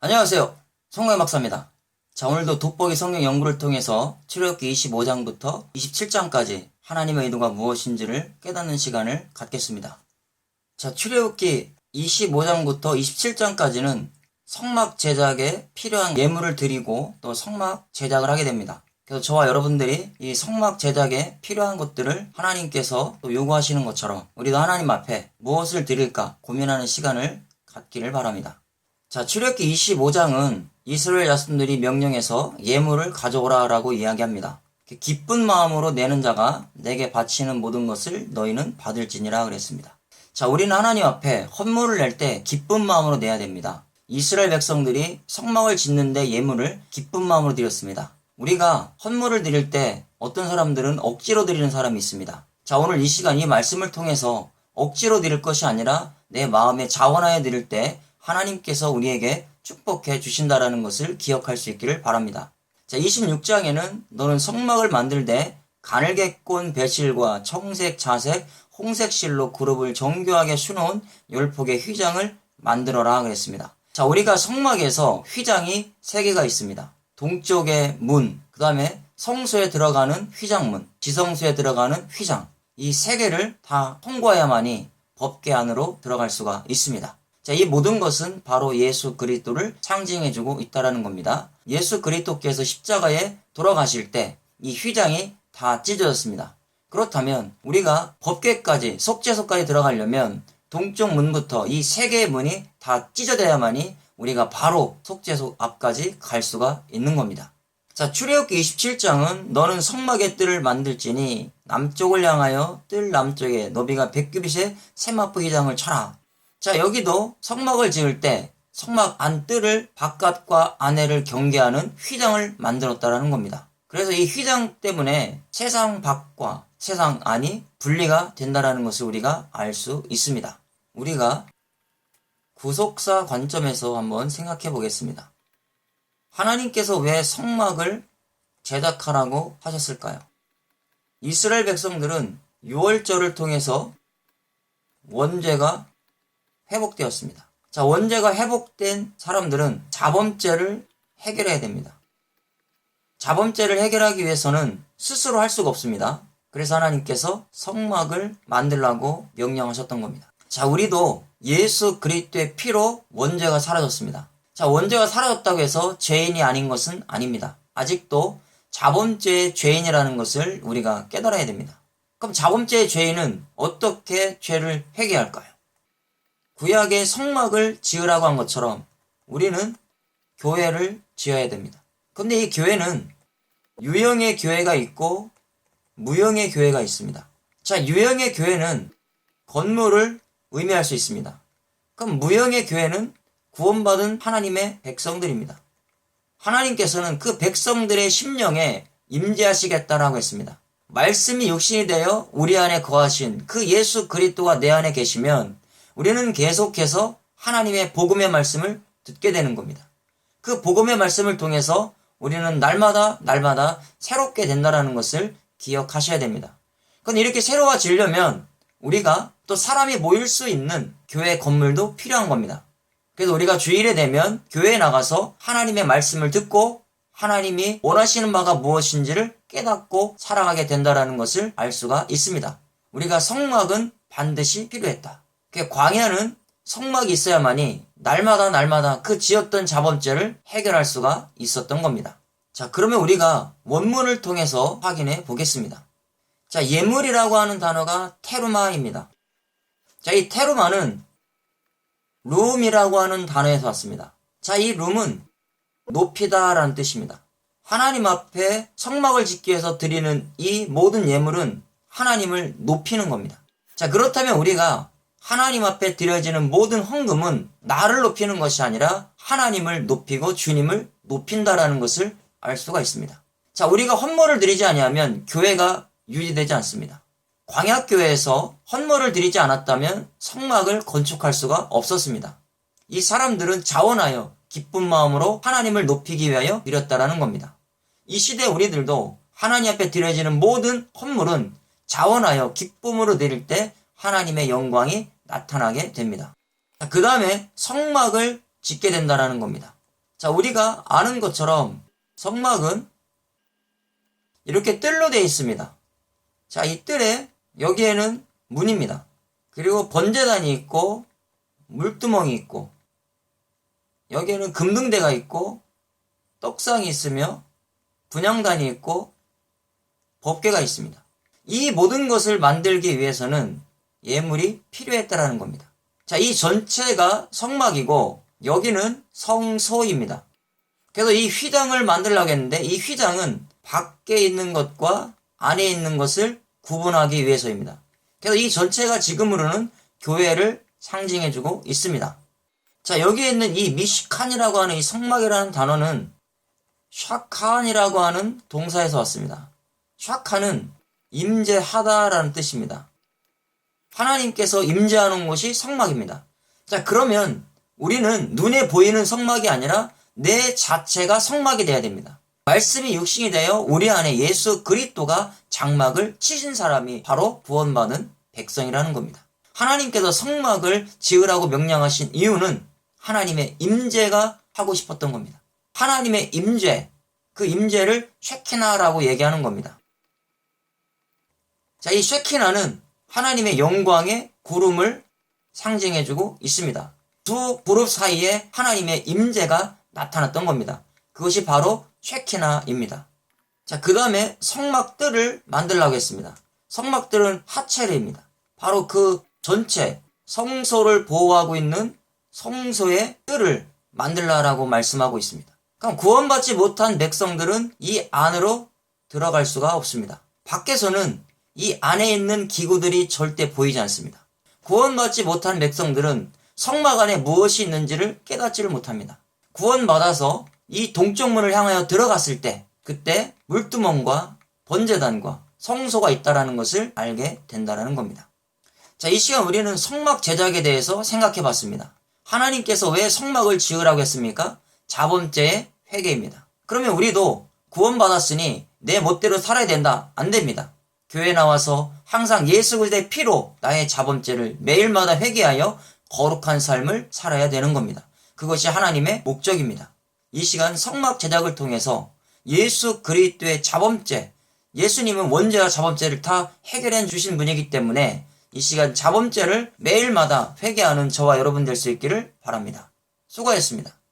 안녕하세요. 성광 박사입니다. 자, 오늘도 돋보기 성경 연구를 통해서 출애굽기 25장부터 27장까지 하나님의 의도가 무엇인지를 깨닫는 시간을 갖겠습니다. 자, 출애굽기 25장부터 27장까지는 성막 제작에 필요한 예물을 드리고 또 성막 제작을 하게 됩니다. 그래서 저와 여러분들이 이 성막 제작에 필요한 것들을 하나님께서 또 요구하시는 것처럼 우리도 하나님 앞에 무엇을 드릴까 고민하는 시간을 갖기를 바랍니다. 자, 출애굽기 25장은 이스라엘 자손들이 명령해서 예물을 가져오라 라고 이야기합니다. 기쁜 마음으로 내는 자가 내게 바치는 모든 것을 너희는 받을지니라 그랬습니다. 자, 우리는 하나님 앞에 헌물을 낼 때 기쁜 마음으로 내야 됩니다. 이스라엘 백성들이 성막을 짓는데 예물을 기쁜 마음으로 드렸습니다. 우리가 헌물을 드릴 때 어떤 사람들은 억지로 드리는 사람이 있습니다. 자, 오늘 이 시간 이 말씀을 통해서 억지로 드릴 것이 아니라 내 마음에 자원하여 드릴 때 하나님께서 우리에게 축복해 주신다라는 것을 기억할 수 있기를 바랍니다. 자, 26장에는 너는 성막을 만들되 가늘게 꼰 배실과 청색, 자색, 홍색 실로 그룹을 정교하게 수놓은 10폭의 휘장을 만들어라 그랬습니다. 자, 우리가 성막에서 휘장이 3개가 있습니다. 동쪽의 문, 그 다음에 성소에 들어가는 휘장문, 지성소에 들어가는 휘장, 이 3개를 다 통과해야만이 법궤 안으로 들어갈 수가 있습니다. 자, 이 모든 것은 바로 예수 그리스도를 상징해주고 있다는 겁니다. 예수 그리스도께서 십자가에 돌아가실 때 이 휘장이 다 찢어졌습니다. 그렇다면 우리가 법궤까지 속죄소까지 들어가려면 동쪽 문부터 이 3개의 문이 다 찢어져야만이 우리가 바로 속죄소 앞까지 갈 수가 있는 겁니다. 자, 출애굽기 27장은 너는 성막의 뜰을 만들지니 남쪽을 향하여 뜰 남쪽에 너비가 100규빗의 세마포 휘장을 쳐라. 자, 여기도 성막을 지을 때 성막 안 뜰을 바깥과 안에를 경계하는 휘장을 만들었다라는 겁니다. 그래서 이 휘장 때문에 세상 밖과 세상 안이 분리가 된다라는 것을 우리가 알 수 있습니다. 우리가 구속사 관점에서 한번 생각해 보겠습니다. 하나님께서 왜 성막을 제작하라고 하셨을까요? 이스라엘 백성들은 유월절을 통해서 원죄가 회복되었습니다. 자, 원죄가 회복된 사람들은 자범죄를 해결해야 됩니다. 자범죄를 해결하기 위해서는 스스로 할 수가 없습니다. 그래서 하나님께서 성막을 만들라고 명령하셨던 겁니다. 자, 우리도 예수 그리스도의 피로 원죄가 사라졌습니다. 자, 원죄가 사라졌다고 해서 죄인이 아닌 것은 아닙니다. 아직도 자범죄의 죄인이라는 것을 우리가 깨달아야 됩니다. 그럼 자범죄의 죄인은 어떻게 죄를 회개할까요? 구약의 성막을 지으라고 한 것처럼 우리는 교회를 지어야 됩니다. 근데 이 교회는 유형의 교회가 있고 무형의 교회가 있습니다. 자, 유형의 교회는 건물을 의미할 수 있습니다. 그럼 무형의 교회는 구원받은 하나님의 백성들입니다. 하나님께서는 그 백성들의 심령에 임재하시겠다라고 했습니다. 말씀이 육신이 되어 우리 안에 거하신 그 예수 그리스도가 내 안에 계시면 우리는 계속해서 하나님의 복음의 말씀을 듣게 되는 겁니다. 그 복음의 말씀을 통해서 우리는 날마다 새롭게 된다는 것을 기억하셔야 됩니다. 그런데 이렇게 새로워지려면 우리가 또 사람이 모일 수 있는 교회 건물도 필요한 겁니다. 그래서 우리가 주일에 되면 교회에 나가서 하나님의 말씀을 듣고 하나님이 원하시는 바가 무엇인지를 깨닫고 살아가게 된다는 것을 알 수가 있습니다. 우리가 성막은 반드시 필요했다. 광야는 성막이 있어야만이 날마다 그 지었던 자범죄를 해결할 수가 있었던 겁니다. 자, 그러면 우리가 원문을 통해서 확인해 보겠습니다. 자, 예물이라고 하는 단어가 테루마입니다. 자, 이 테루마는 룸이라고 하는 단어에서 왔습니다. 자, 이 룸은 높이다 라는 뜻입니다. 하나님 앞에 성막을 짓기 위해서 드리는 이 모든 예물은 하나님을 높이는 겁니다. 자, 그렇다면 우리가 하나님 앞에 드려지는 모든 헌금은 나를 높이는 것이 아니라 하나님을 높이고 주님을 높인다라는 것을 알 수가 있습니다. 자, 우리가 헌물을 드리지 아니하면 교회가 유지되지 않습니다. 광야교회에서 헌물을 드리지 않았다면 성막을 건축할 수가 없었습니다. 이 사람들은 자원하여 기쁜 마음으로 하나님을 높이기 위하여 드렸다라는 겁니다. 이 시대 우리들도 하나님 앞에 드려지는 모든 헌물은 자원하여 기쁨으로 드릴 때 하나님의 영광이 나타나게 됩니다. 그 다음에 성막을 짓게 된다라는 겁니다. 자, 우리가 아는 것처럼 성막은 이렇게 뜰로 되어 있습니다. 자, 이 뜰에 여기에는 문입니다. 그리고 번제단이 있고 물두멍이 있고 여기에는 금등대가 있고 떡상이 있으며 분향단이 있고 법궤가 있습니다. 이 모든 것을 만들기 위해서는 예물이 필요했다라는 겁니다. 자, 이 전체가 성막이고 여기는 성소입니다. 그래서 이 휘장을 만들려고 했는데 이 휘장은 밖에 있는 것과 안에 있는 것을 구분하기 위해서입니다. 그래서 이 전체가 지금으로는 교회를 상징해주고 있습니다. 자, 여기에 있는 이 미시칸이라고 하는 이 성막이라는 단어는 샤칸이라고 하는 동사에서 왔습니다. 샤칸은 임재하다라는 뜻입니다. 하나님께서 임재하는 곳이 성막입니다. 자, 그러면 우리는 눈에 보이는 성막이 아니라 내 자체가 성막이 되어야 됩니다. 말씀이 육신이 되어 우리 안에 예수 그리스도가 장막을 치신 사람이 바로 구원받은 백성이라는 겁니다. 하나님께서 성막을 지으라고 명령하신 이유는 하나님의 임재가 하고 싶었던 겁니다. 하나님의 임재, 그 임재를 쉐키나라고 얘기하는 겁니다. 자, 이 쉐키나는 하나님의 영광의 구름을 상징해주고 있습니다. 두 그룹 사이에 하나님의 임재가 나타났던 겁니다. 그것이 바로 쉐키나입니다. 자, 그 다음에 성막들을 만들려고 했습니다. 성막들은 하체르입니다. 바로 그 전체 성소를 보호하고 있는 성소의 뜰을 만들라라고 말씀하고 있습니다. 그럼 구원받지 못한 백성들은 이 안으로 들어갈 수가 없습니다. 밖에서는 이 안에 있는 기구들이 절대 보이지 않습니다. 구원받지 못한 백성들은 성막 안에 무엇이 있는지를 깨닫지를 못합니다. 구원받아서 이 동쪽문을 향하여 들어갔을 때 그때 물두멍과 번제단과 성소가 있다라는 것을 알게 된다라는 겁니다. 자, 이 시간 우리는 성막 제작에 대해서 생각해 봤습니다. 하나님께서 왜 성막을 지으라고 했습니까? 자범죄의 회개입니다. 그러면 우리도 구원받았으니 내 멋대로 살아야 된다? 안 됩니다. 교회 나와서 항상 예수 그리스도의 피로 나의 자범죄를 매일마다 회개하여 거룩한 삶을 살아야 되는 겁니다. 그것이 하나님의 목적입니다. 이 시간 성막 제작을 통해서 예수 그리스도의 자범죄, 예수님은 원죄와 자범죄를 다 해결해 주신 분이기 때문에 이 시간 자범죄를 매일마다 회개하는 저와 여러분 될 수 있기를 바랍니다. 수고하셨습니다.